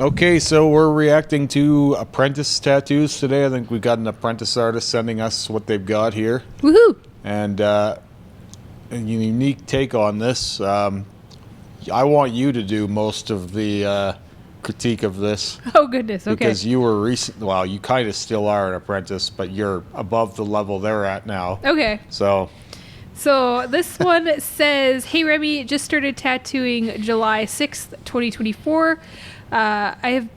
Okay, so we're reacting to Apprentice tattoos today. I think we got an Apprentice artist sending us what they've got here. Woohoo! And a unique take on this. I want you to do most of the critique of this. Oh, goodness. Okay. Because you were well, you kind of still are an apprentice, but you're above the level they're at now. Okay. So this one says, "Hey Remy, just started tattooing July 6th, 2024. I have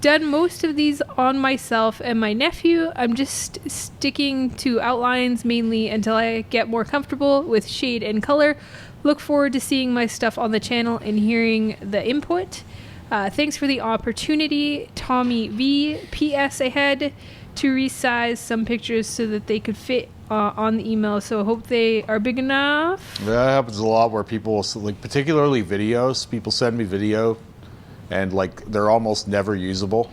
done most of these on myself and my nephew. I'm just sticking to outlines mainly until I get more comfortable with shade and color. Look forward to seeing my stuff on the channel and hearing the input. Thanks for the opportunity, Tommy V. P.S. I had to resize some pictures so that they could fit on the email, so I hope they are big enough." that happens a lot where people, like particularly videos, people send me video and like they're almost never usable.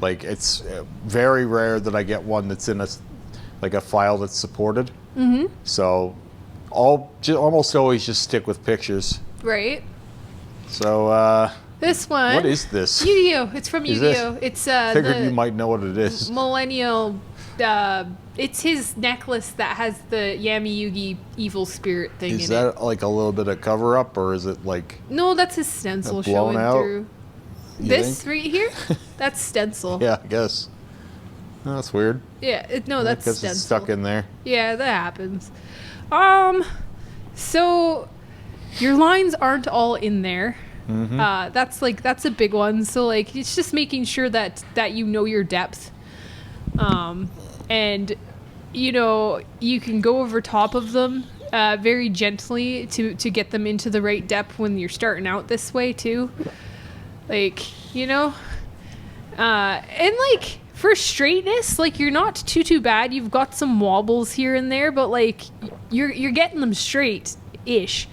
Like it's very rare that I get one that's in a file that's supported. Mm-hmm. So almost always just stick with pictures. Right. So This one. what is this? Yu-Gi-Oh! It's from Is Yu-Gi-Oh! this? It's Figured the you might know what it is. millennial. It's his necklace that has the Yami Yugi evil spirit thing Is in it. that like a little bit of cover up, or is it like No, that's his stencil blown showing out, through. you This think? right here, that's stencil. Yeah, I guess. Oh, that's weird. Yeah, no, that's Because stencil. it's stuck in there. Yeah, that happens. So your lines aren't all in there. Mm-hmm. That's a big one. So like, it's just making sure that you know your depth, and you can go over top of them very gently to get them into the right depth when you're starting out this way too. Like, and like for straightness, like you're not too bad. You've got some wobbles here and there, but like you're getting them straight-ish.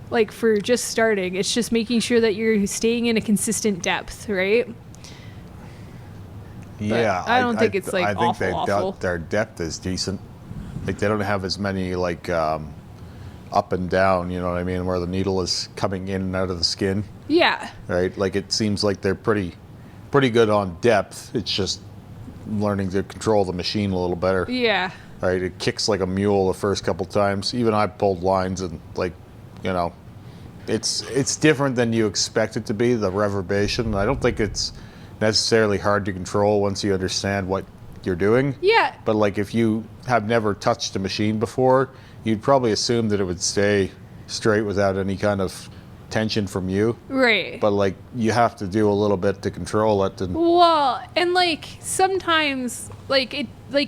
Like for just starting, it's just making sure that you're staying in a consistent depth, right? Yeah, I don't think it's, like, I think awful. their depth is decent. Like they don't have as many like up and down. You know what I mean? Where the needle is coming in and out of the skin. Yeah. Right. Like it seems like they're pretty good on depth. It's just learning to control the machine a little better. Yeah. Right. It kicks like a mule the first couple times. Even I pulled lines and like, it's different than you expect it to be. The reverberation. I don't think it's necessarily hard to control once you understand what you're doing. Yeah. But like if you have never touched a machine before, you'd probably assume that it would stay straight without any kind of tension from you. Right. But like you have to do a little bit to control it. And Well, and like sometimes like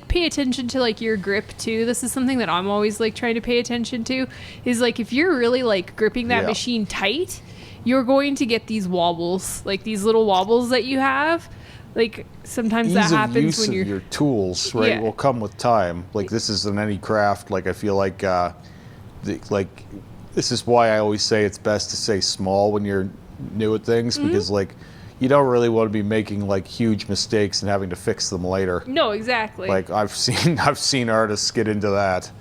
pay attention to like your grip too. This is something that I'm always like trying to pay attention to, is like if you're really like gripping that machine tight, you're going to get these wobbles, like these little wobbles that you have. Like sometimes that happens when you're your tools, right, will come with time. Like this is in any craft. Like I feel like this is why I always say it's best to say small when you're new at things, because like you don't really want to be making like huge mistakes and having to fix them later. No, exactly. Like I've seen artists get into that.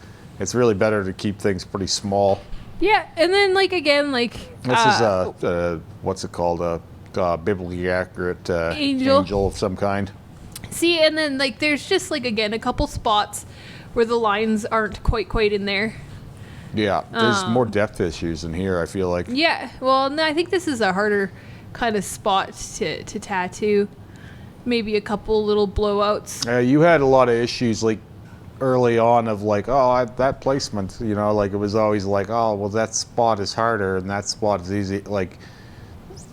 It's really better to keep things pretty small. Yeah, and then like again, like This is what's it called? A biblically accurate angel of some kind. See, and then like there's just like again a couple spots where the lines aren't quite in there. Yeah, there's more depth issues in here, I feel like. Yeah, well, no, I think this is a harder kind of spot to tattoo. Maybe a couple little blowouts. You had a lot of issues like early on of like, that placement, like it was always like, oh, well, that spot is harder and that spot is easy. Like,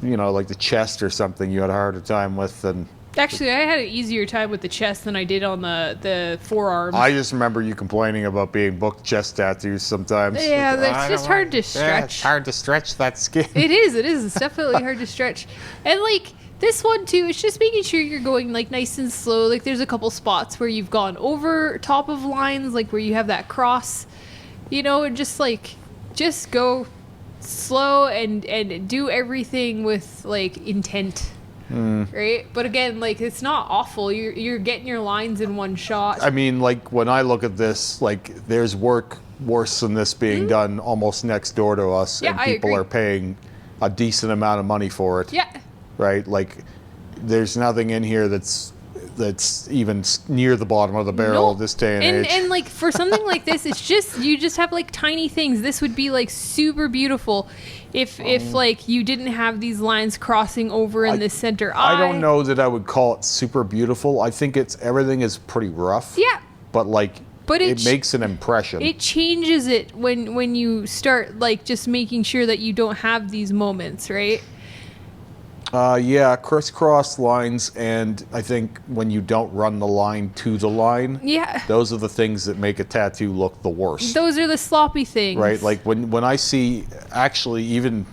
like the chest or something you had a harder time with than... Actually, I had an easier time with the chest than I did on the forearms. I just remember you complaining about being booked chest tattoos sometimes. Yeah, Like, it's just hard to stretch. Yeah, it's hard to stretch that skin. It is. It's definitely hard to stretch. And like this one too, it's just making sure you're going like nice and slow. Like there's a couple spots where you've gone over top of lines, like where you have that cross, and just go slow and do everything with like intent. Right, but again, like it's not awful. You're getting your lines in one shot. I mean, like when I look at this, like there's work worse than this being done almost next door to us, Yeah, and I people agree. are paying a decent amount of money for it. Yeah. Right, like there's nothing in here that's even near the bottom of the barrel Nope. this day and age. And like for something like this, it's just you just have like tiny things. This would be like super beautiful if like you didn't have these lines crossing over in the center eye. I don't know that I would call it super beautiful. I think everything is pretty rough. Yeah. But like But it makes an impression. It changes it when you start like just making sure that you don't have these moments, right? Yeah, crisscross lines, and I think when you don't run the line to the line, Yeah. those are the things that make a tattoo look the worst. Those are the sloppy things. Right? Like when I see, actually, even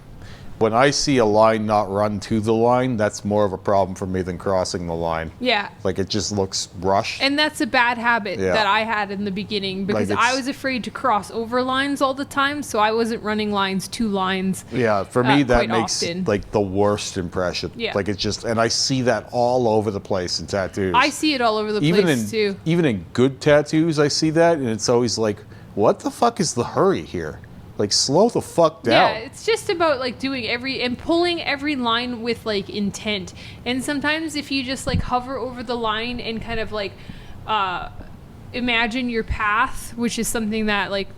when I see a line not run to the line, that's more of a problem for me than crossing the line. Yeah. Like it just looks rushed. And that's a bad habit Yeah. that I had in the beginning because Like I was afraid to cross over lines all the time, so I wasn't running lines to lines. Yeah, for me that quite makes often. like the worst impression. Yeah. Like it's just, and I see that all over the place in tattoos. I see it all over the place too. Even in good tattoos, I see that, and it's always like, what the fuck is the hurry here? Like, slow the fuck down. Yeah, it's just about like doing pulling every line with like intent. And sometimes if you just like hover over the line and kind of like imagine your path, which is something that like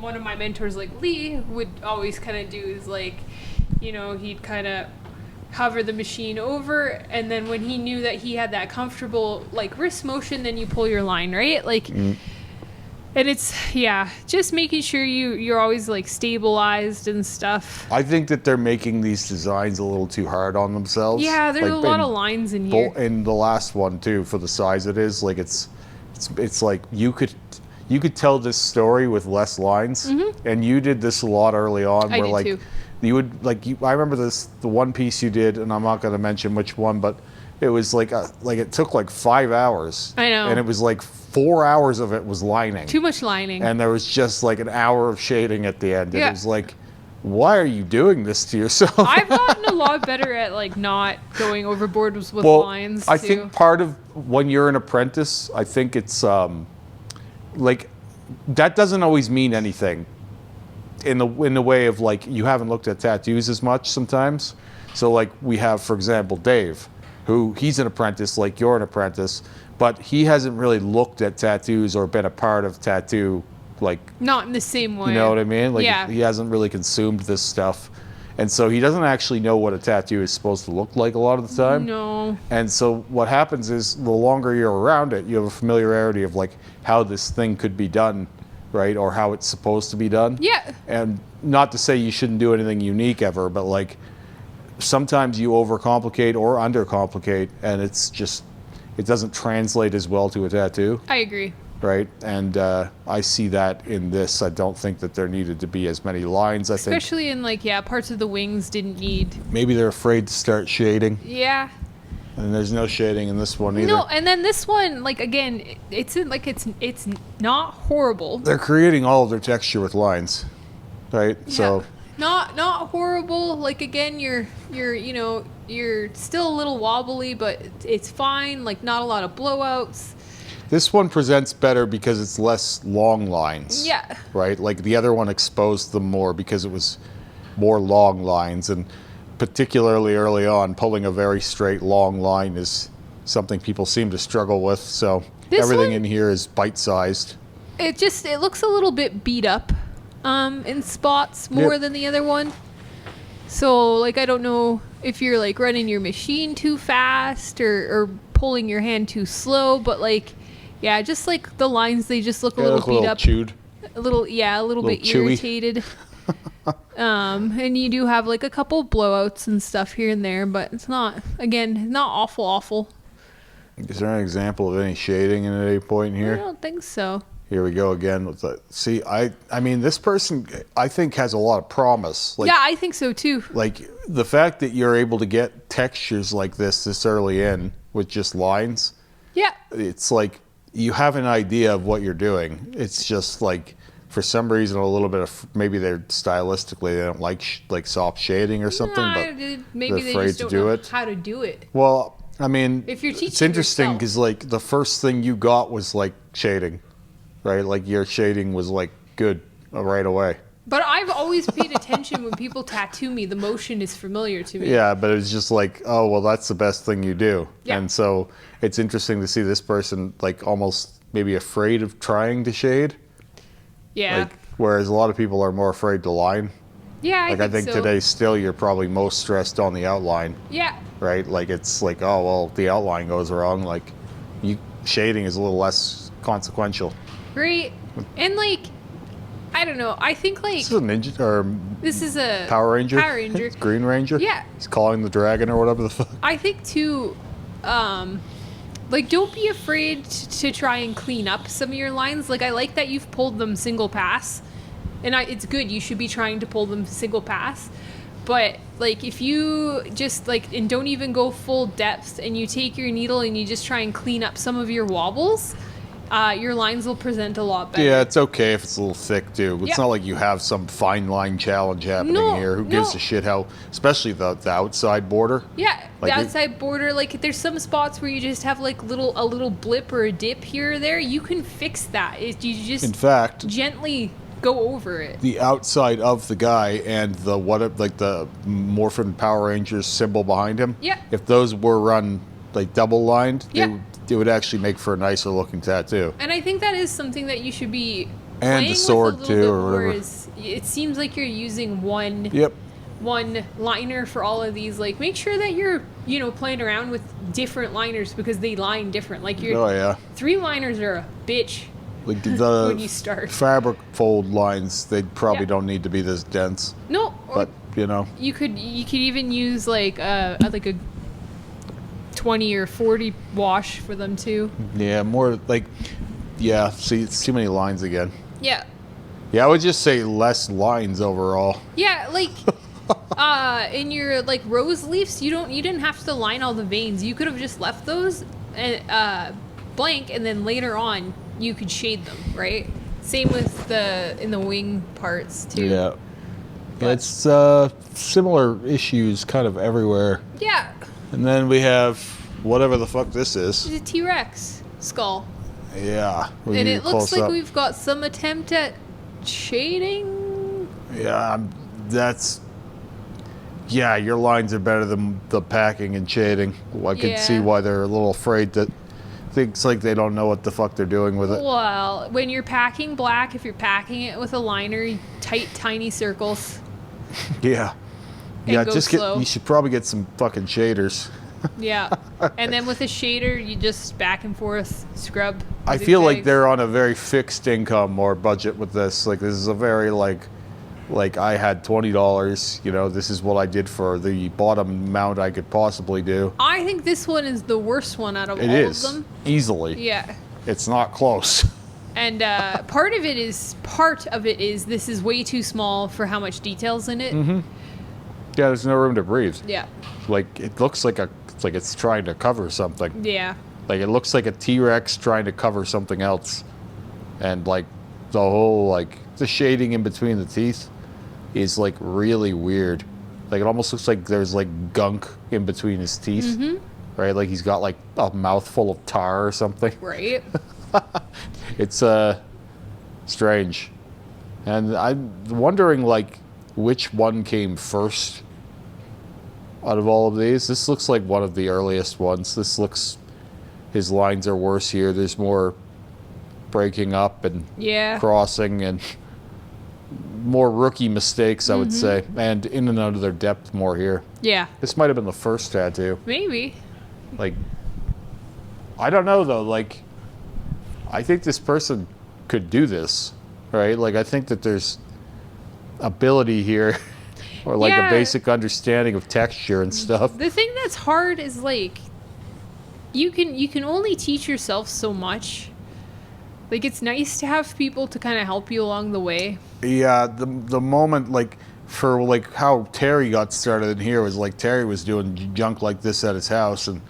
one of my mentors like Lee would always kind of do is like, you know, he'd kind of hover the machine over, and then when he knew that he had that comfortable like wrist motion, then you pull your line, right? Like and it's, yeah, just making sure you're always like stabilized and stuff. I think that they're making these designs a little too hard on themselves. Yeah, there's a lot of lines in here. And the last one too, for the size it is, like it's like you could tell this story with less lines, and you did this a lot early on. I where did like too. you would like I remember the one piece you did, and I'm not going to mention which one, but it was like it took like 5 hours. I know. And it was like 4 hours of it was lining. Too much lining. And there was just like an hour of shading at the end. And Yeah. it was like, why are you doing this to yourself? I've gotten a lot better at like not going overboard with well, lines I too. think part of when you're an apprentice, I think it's like that doesn't always mean anything in the way of like you haven't looked at tattoos as much sometimes. So like we have, for example, Dave, who he's an apprentice, like you're an apprentice, but he hasn't really looked at tattoos or been a part of tattoo, like, Not in the same way. you know what I mean? Like Yeah. he hasn't really consumed this stuff. And so he doesn't actually know what a tattoo is supposed to look like a lot of the time. No. And so what happens is the longer you're around it, you have a familiarity of like how this thing could be done, right? Or how it's supposed to be done. Yeah. And not to say you shouldn't do anything unique ever, but like sometimes you overcomplicate or undercomplicate, and it's just, it doesn't translate as well to a tattoo, I agree. right? And I see that in this. I don't think that there needed to be as many lines. I think Especially in like, yeah, parts of the wings didn't need. maybe they're afraid to start shading, Yeah. and there's no shading in this one either. No, and then this one, like again, it's not horrible. They're creating all of their texture with lines, right? So Yeah. Not horrible. Like again, you're you know, you're still a little wobbly, but it's fine. Like not a lot of blowouts. this one presents better because it's less long lines. Yeah. Right? Like the other one exposed them more because it was more long lines, and particularly early on, pulling a very straight long line is something people seem to struggle with. So This everything one- in here is bite-sized. It looks a little bit beat up in spots more Yep. than the other one. So like I don't know if you're like running your machine too fast or pulling your hand too slow, but like yeah, just like the lines, they just look a They little look beat up. chewed. A little bit chewy. irritated. And you do have like a couple blowouts and stuff here and there, but it's not awful. Is there an example of any shading in at any point I here? don't think so. Here we go again with the, see, I mean, this person, I think, has a lot of promise. Like, Yeah, I think so too. like the fact that you're able to get textures like this early in with just lines, Yeah. it's like you have an idea of what you're doing. It's just like, for some reason, a little bit of, maybe they're stylistically, they don't like soft shading or something, but Maybe they're they afraid just to don't do know it. how to do it. Well, I mean, If you're it's teaching interesting yourself. because like the first thing you got was like shading, right? Like your shading was like good right away. But I've always paid attention when people tattoo me. The motion is familiar to me. Yeah, but it's just like, oh, well, that's the best thing you do. Yeah. And so it's interesting to see this person like almost maybe afraid of trying to shade. Yeah. Like, whereas a lot of people are more afraid to line. Yeah, Like I think so. today still you're probably most stressed on the outline, Yeah. right? Like it's like, oh, well, the outline goes wrong. Like shading is a little less consequential. Right. And like, I don't know. I think like This is a ninja or this is a Power Ranger. Power Ranger. It's Green Ranger. Yeah. He's calling the dragon or whatever the fuck. I think too, like don't be afraid to try and clean up some of your lines. Like I like that you've pulled them single pass, and it's good. You should be trying to pull them single pass. But like if you just like and don't even go full depth, and you take your needle and you just try and clean up some of your wobbles, your lines will present a lot better. Yeah, it's okay if it's a little thick too. It's Yep. not like you have some fine line challenge happening No, here. Who gives no. a shit how, especially the outside border. Yeah, Like the it- outside border, like there's some spots where you just have like a little blip or a dip here or there. You can fix that. You just In fact, gently go over it. the outside of the guy and the the Morphin Power Rangers symbol behind him. Yeah. If those were run like double lined, Yeah. it would actually make for a nicer looking tattoo. And I think that is something that you should be And playing the sword, with a little too, bit or more. whatever. It seems like you're using one Yep. liner for all of these. Like make sure that you're playing around with different liners because they line different. Like your Oh yeah. 3 liners are a bitch. Like the When you start. fabric fold lines, they probably Yeah. don't need to be this dense. No, or But you could even use like a 20 or 40 wash for them too. yeah, more like see, it's too many lines again. Yeah. Yeah, I would just say less lines overall. Yeah, like in your like rose leaves, you didn't have to line all the veins. You could have just left those blank, and then later on you could shade them, right? Same with in the wing parts too. Yeah. It's similar issues kind of everywhere. Yeah. And then we have whatever the fuck this is. It's a T-Rex skull. Yeah. we And need it a looks like close-up. we've got some attempt at shading. Yeah, yeah, your lines are better than the packing and shading. I can see Yeah. why they're a little afraid that thinks like they don't know what the fuck they're doing with it. Well, when you're packing black, if you're packing it with a liner, tight, tiny circles. Yeah. And Yeah, go just slow. you should probably get some fucking shaders. Yeah. And then with a shader, you just back and forth scrub. I feel like zigzags. they're on a very fixed income or budget with this. Like this is a very like I had $20, this is what I did for the bottom amount I could possibly do. I think this one is the worst one out of It all is. of them. Easily. Yeah. It's not close. And part of it is this is way too small for how much detail's in it. Mm-hmm. Yeah, there's no room to breathe. Yeah. Like it looks like it's trying to cover something. Yeah. Like it looks like a T-Rex trying to cover something else. And like the whole the shading in between the teeth is like really weird. Like it almost looks like there's like gunk in between his teeth. Mm-hmm. Right? Like he's got like a mouthful of tar or something. Right. It's strange. And I'm wondering like which one came first out of all of these. This looks like one of the earliest ones. His lines are worse here. There's more breaking up and Yeah. crossing and more rookie mistakes, I would say. And in and out of their depth more here. Yeah. This might have been the first tattoo. Maybe. Like, I don't know though. Like, I think this person could do this, right? Like, I think that there's ability here, or like Yeah. a basic understanding of texture and stuff. The thing that's hard is like you can only teach yourself so much. Like it's nice to have people to kind of help you along the way. Yeah, the moment like for like how Terry got started in here was like Terry was doing junk like this at his house and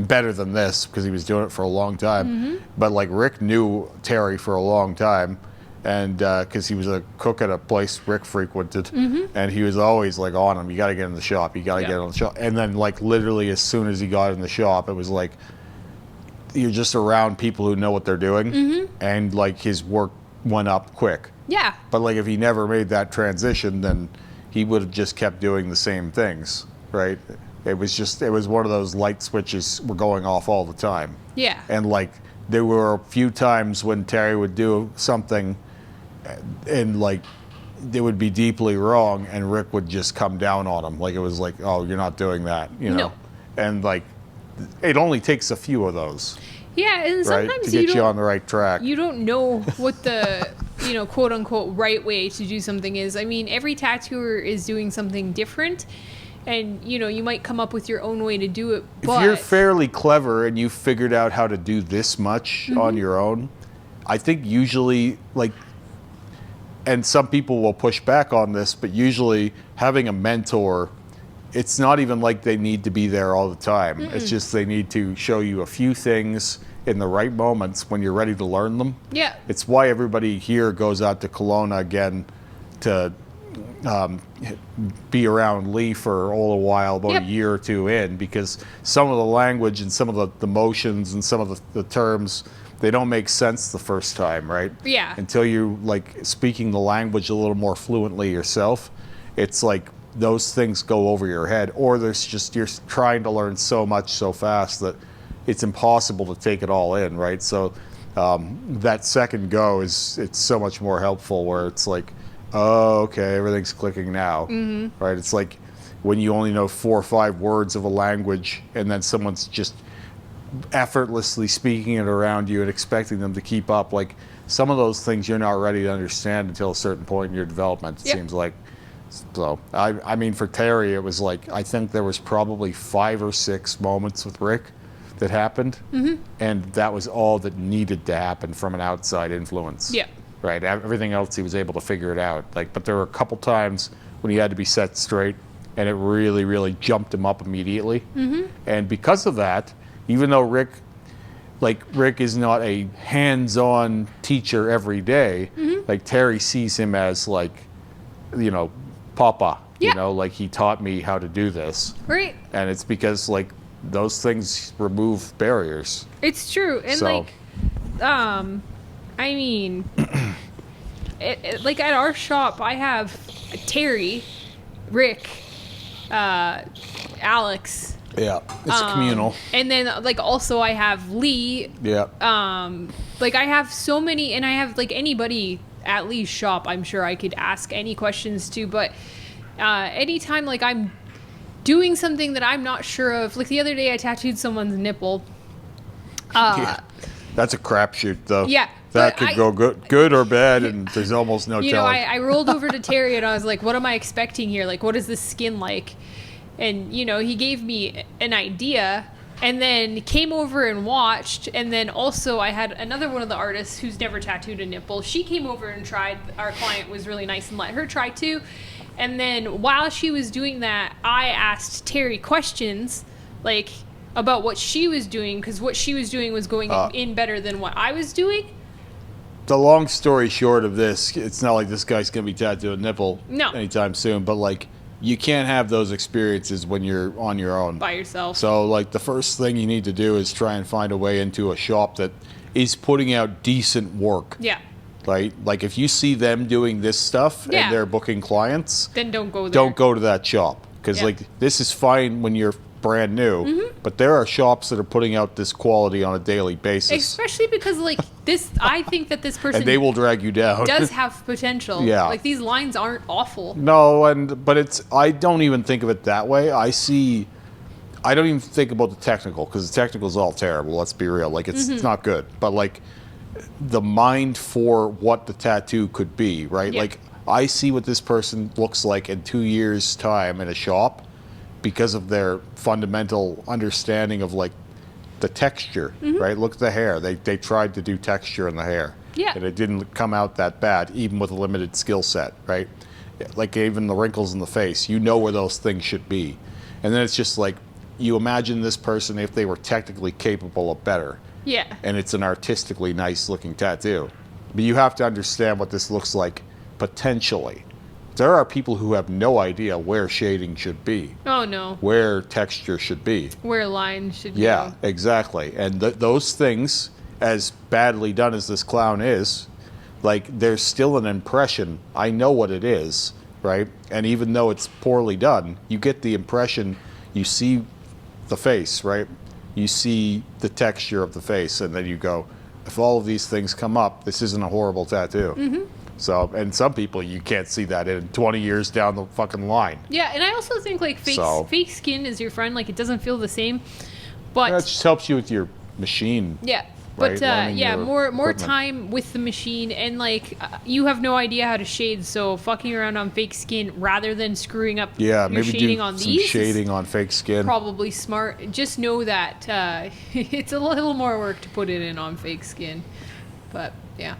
better than this because he was doing it for a long time. But like Rick knew Terry for a long time, and because he was a cook at a place Rick frequented, and he was always like on him. You got to get in the shop. You got to Yeah. get in the shop. And then like literally as soon as he got in the shop, it was like you're just around people who know what they're doing, and like his work went up quick. Yeah. But like if he never made that transition, then he would have just kept doing the same things, right? It was one of those light switches were going off all the time. Yeah. And like there were a few times when Terry would do something and like it would be deeply wrong and Rick would just come down on him. Like it was like, oh, you're not doing that, you know? No. And like it only takes a few of those. Yeah, and Right? sometimes To get you on the right track. you don't know what the, quote unquote right way to do something is. I mean, every tattooer is doing something different, and you might come up with your own way to do it. But if you're fairly clever and you figured out how to do this much Mm-hmm. on your own, I think usually like, and some people will push back on this, but usually having a mentor, it's not even like they need to be there all the time. It's just they need to show you a few things in the right moments when you're ready to learn them. yeah, It's why everybody here goes out to Kelowna again to be around Lee for all a while, about Yep. a year or two in, because some of the language and some of the motions and some of the terms, they don't make sense the first time, right? Yeah. Until you like speaking the language a little more fluently yourself, it's like those things go over your head, or there's just you're trying to learn so much so fast that it's impossible to take it all in, right? So that second go it's so much more helpful, where it's like, oh, okay, everything's clicking now, right? It's like when you only know 4 or 5 words of a language, and then someone's just effortlessly speaking it around you and expecting them to keep up. Like some of those things you're not ready to understand until a certain point in your development, it Yep. seems like. So I mean, for Terry, it was like, I think there was probably 5 or 6 moments with Rick that happened, and that was all that needed to happen from an outside influence. Yeah. Right. Everything else he was able to figure it out. Like, but there were a couple times when he had to be set straight, and it really, really jumped him up immediately. And because of that, even though Rick is not a hands-on teacher every day, like Terry sees him as like, Papa. Yeah. Like he taught me how to do this, right. and it's because like those things remove barriers. It's true, and So- I mean, like at our shop, I have Terry, Rick, Alex. Yeah, it's communal. And then like also I have Lee. Yeah. Like I have so many, and I have like anybody at Lee's shop, I'm sure I could ask any questions to, but anytime like I'm doing something that I'm not sure of, like the other day I tattooed someone's nipple. Yeah. That's a crapshoot, though. Yeah, That but could go good or bad, and there's almost no telling. I rolled over to Terry and I was like, what am I expecting here? Like, what is this skin like? And, he gave me an idea, and then came over and watched. And then also I had another one of the artists who's never tattooed a nipple. She came over and tried. Our client was really nice and let her try too. And then while she was doing that, I asked Terry questions, like, about what she was doing, because what she was doing was going in better than what I was doing. The long story short of this, it's not like this guy's going to be tattooing a nipple No. anytime soon, but like you can't have those experiences when you're on your own. By yourself. So like the first thing you need to do is try and find a way into a shop that is putting out decent work. Yeah. Right? Like if you see them doing this stuff Yeah. and they're booking clients, Then don't go there. don't go to that shop, because Yeah. like this is fine when you're brand new, but there are shops that are putting out this quality on a daily basis, Especially because, like, this, I think that this person and they will drag you down. does have potential. Yeah. Like, these lines aren't awful. No, but I don't even think of it that way. I don't even think about the technical, because the technical is all terrible. Let's be real. Like it's not good. But like the mind for what the tattoo could be, right? Yeah. Like I see what this person looks like in 2 years' time in a shop because of their fundamental understanding of like the texture, right? Look at the hair. They tried to do texture in the hair. Yeah. And it didn't come out that bad, even with a limited skill set, right? Like even the wrinkles in the face, you know where those things should be. And then it's just like, you imagine this person if they were technically capable of better. Yeah. And it's an artistically nice looking tattoo. But you have to understand what this looks like potentially. There are people who have no idea where shading should be, Oh, no. where texture should be. Where lines should Yeah, go. exactly. And those things, as badly done as this clown is, like there's still an impression. I know what it is, right? And even though it's poorly done, you get the impression. You see the face, right? You see the texture of the face, and then you go, if all of these things come up, this isn't a horrible tattoo. So, and some people, you can't see that in 20 years down the fucking line. Yeah, and I also think like fake skin is your friend. Like it doesn't feel the same, but That just helps you with your machine. yeah. Right, But learning yeah, your more equipment. time with the machine, and like you have no idea how to shade, so fucking around on fake skin rather than screwing up Yeah, your maybe shading do on some these is shading on fake skin. probably smart. Just know that it's a little more work to put it in on fake skin, but yeah.